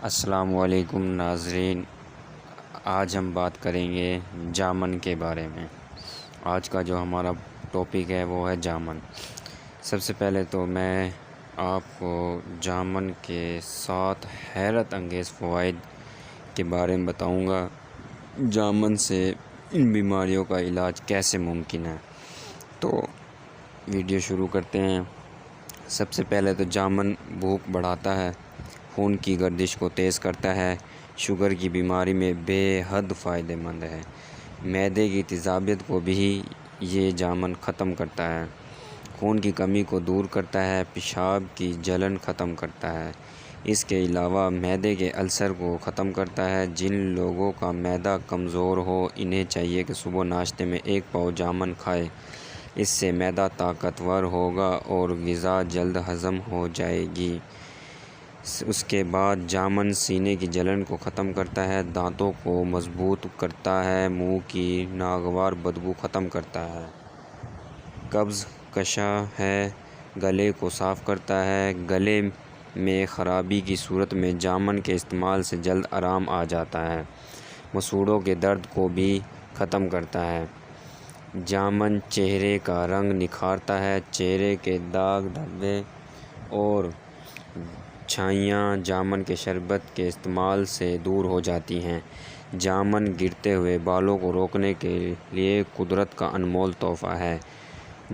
السلام علیکم ناظرین، آج ہم بات کریں گے جامن کے بارے میں۔ آج کا جو ہمارا ٹاپک ہے وہ ہے جامن۔ سب سے پہلے تو میں آپ کو جامن کے 7 حیرت انگیز فوائد کے بارے میں بتاؤں گا۔ جامن سے ان بیماریوں کا علاج کیسے ممکن ہے، تو ویڈیو شروع کرتے ہیں۔ سب سے پہلے تو جامن بھوک بڑھاتا ہے، خون کی گردش کو تیز کرتا ہے، شوگر کی بیماری میں بے حد فائدہ مند ہے۔ معدے کی تیزابیت کو بھی یہ جامن ختم کرتا ہے، خون کی کمی کو دور کرتا ہے، پیشاب کی جلن ختم کرتا ہے۔ اس کے علاوہ معدے کے السر کو ختم کرتا ہے۔ جن لوگوں کا معدہ کمزور ہو انہیں چاہیے کہ صبح ناشتے میں 1 پاؤ جامن کھائیں۔ اس سے معدہ طاقتور ہوگا اور غذا جلد ہضم ہو جائے گی۔ اس کے بعد جامن سینے کی جلن کو ختم کرتا ہے، دانتوں کو مضبوط کرتا ہے، منہ کی ناگوار بدبو ختم کرتا ہے، قبض کشا ہے، گلے کو صاف کرتا ہے۔ گلے میں خرابی کی صورت میں جامن کے استعمال سے جلد آرام آ جاتا ہے۔ مسوڑھوں کے درد کو بھی ختم کرتا ہے۔ جامن چہرے کا رنگ نکھارتا ہے، چہرے کے داغ دھبے اور چھائیاں جامن کے شربت کے استعمال سے دور ہو جاتی ہیں۔ جامن گرتے ہوئے بالوں کو روکنے کے لیے قدرت کا انمول تحفہ ہے۔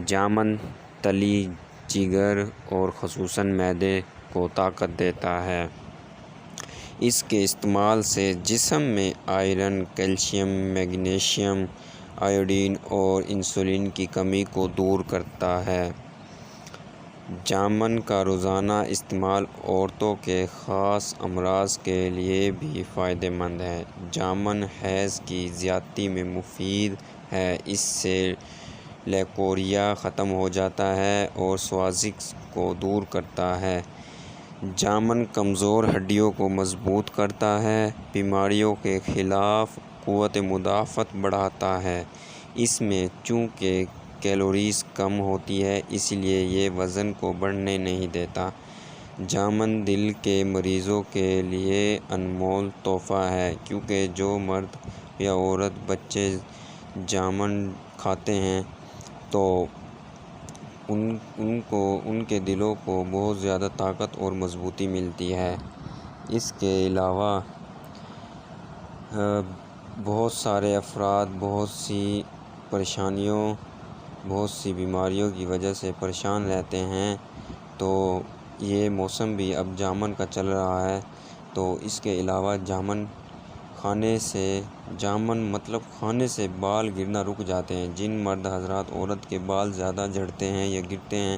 جامن تلی، جگر اور خصوصاً معدے کو طاقت دیتا ہے۔ اس کے استعمال سے جسم میں آئرن، کیلشیم، میگنیشیم، آیوڈین اور انسولین کی کمی کو دور کرتا ہے۔ جامن کا روزانہ استعمال عورتوں کے خاص امراض کے لیے بھی فائدہ مند ہے۔ جامن حیض کی زیادتی میں مفید ہے۔ اس سے لیکوریا ختم ہو جاتا ہے اور سوازش کو دور کرتا ہے۔ جامن کمزور ہڈیوں کو مضبوط کرتا ہے، بیماریوں کے خلاف قوت مدافعت بڑھاتا ہے۔ اس میں چونکہ کیلوریز کم ہوتی ہیں اس لیے یہ وزن کو بڑھنے نہیں دیتا۔ جامن دل کے مریضوں کے لیے انمول تحفہ ہے، کیونکہ جو مرد یا عورت بچے جامن کھاتے ہیں تو ان کے دلوں کو بہت زیادہ طاقت اور مضبوطی ملتی ہے۔ اس کے علاوہ بہت سارے افراد بہت سی پریشانیوں، بہت سی بیماریوں کی وجہ سے پریشان رہتے ہیں، تو یہ موسم بھی اب جامن کا چل رہا ہے، تو اس کے علاوہ جامن کھانے سے بال گرنا رک جاتے ہیں۔ جن مرد حضرات عورت کے بال زیادہ جھڑتے ہیں یا گرتے ہیں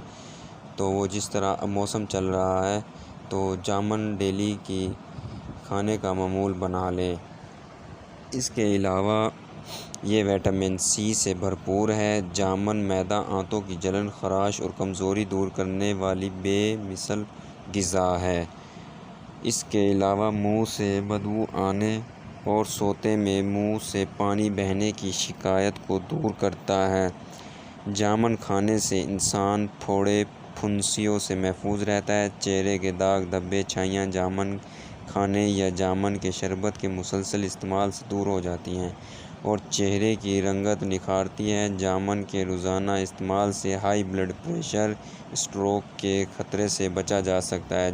تو وہ جس طرح اب موسم چل رہا ہے تو جامن ڈیلی کی کھانے کا معمول بنا لیں۔ اس کے علاوہ یہ وٹامن سی سے بھرپور ہے۔ جامن معدہ، آنتوں کی جلن، خراش اور کمزوری دور کرنے والی بے مثل غذا ہے۔ اس کے علاوہ منہ سے بدبو آنے اور سوتے میں منہ سے پانی بہنے کی شکایت کو دور کرتا ہے۔ جامن کھانے سے انسان پھوڑے پھنسیوں سے محفوظ رہتا ہے۔ چہرے کے داغ دھبے، چھائیاں جامن کھانے یا جامن کے شربت کے مسلسل استعمال سے دور ہو جاتی ہیں اور چہرے کی رنگت نکھارتی ہے۔ جامن کے روزانہ استعمال سے ہائی بلڈ پریشر، اسٹروک کے خطرے سے بچا جا سکتا ہے۔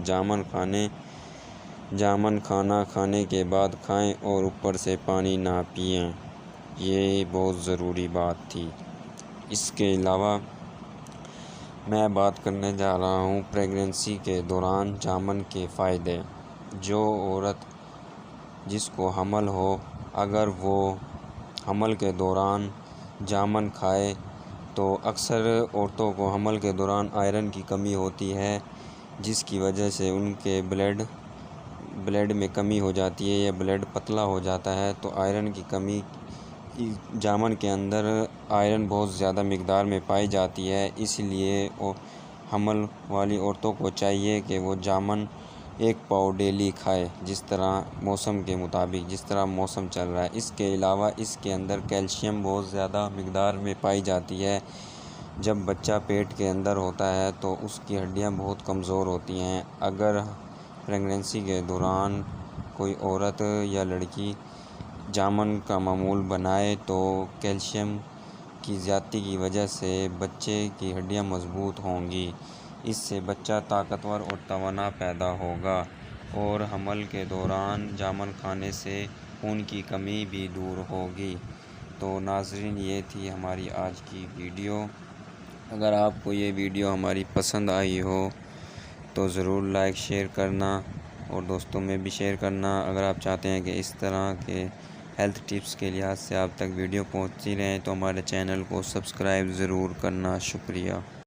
جامن کھانا کھانے کے بعد کھائیں اور اوپر سے پانی نہ پئیں، یہ بہت ضروری بات تھی۔ اس کے علاوہ میں بات کرنے جا رہا ہوں پریگننسی کے دوران جامن کے فائدے۔ جو عورت جس کو حمل ہو، اگر وہ حمل کے دوران جامن کھائے تو اکثر عورتوں کو حمل کے دوران آئرن کی کمی ہوتی ہے، جس کی وجہ سے ان کے بلڈ میں کمی ہو جاتی ہے یا بلڈ پتلا ہو جاتا ہے، تو آئرن کی کمی جامن کے اندر آئرن بہت زیادہ مقدار میں پائی جاتی ہے۔ اس لیے حمل والی عورتوں کو چاہیے کہ وہ جامن 1 پاؤ ڈیلی کھائے، جس طرح موسم کے مطابق، جس طرح موسم چل رہا ہے۔ اس کے علاوہ اس کے اندر کیلشیم بہت زیادہ مقدار میں پائی جاتی ہے۔ جب بچہ پیٹ کے اندر ہوتا ہے تو اس کی ہڈیاں بہت کمزور ہوتی ہیں۔ اگر پریگننسی کے دوران کوئی عورت یا لڑکی جامن کا معمول بنائے تو کیلشیم کی زیادتی کی وجہ سے بچے کی ہڈیاں مضبوط ہوں گی۔ اس سے بچہ طاقتور اور توانا پیدا ہوگا، اور حمل کے دوران جامن کھانے سے خون کی کمی بھی دور ہوگی۔ تو ناظرین، یہ تھی ہماری آج کی ویڈیو۔ اگر آپ کو یہ ویڈیو ہماری پسند آئی ہو تو ضرور لائک شیئر کرنا اور دوستوں میں بھی شیئر کرنا۔ اگر آپ چاہتے ہیں کہ اس طرح کے ہیلتھ ٹپس کے لحاظ سے آپ تک ویڈیو پہنچتی رہیں تو ہمارے چینل کو سبسکرائب ضرور کرنا۔ شکریہ۔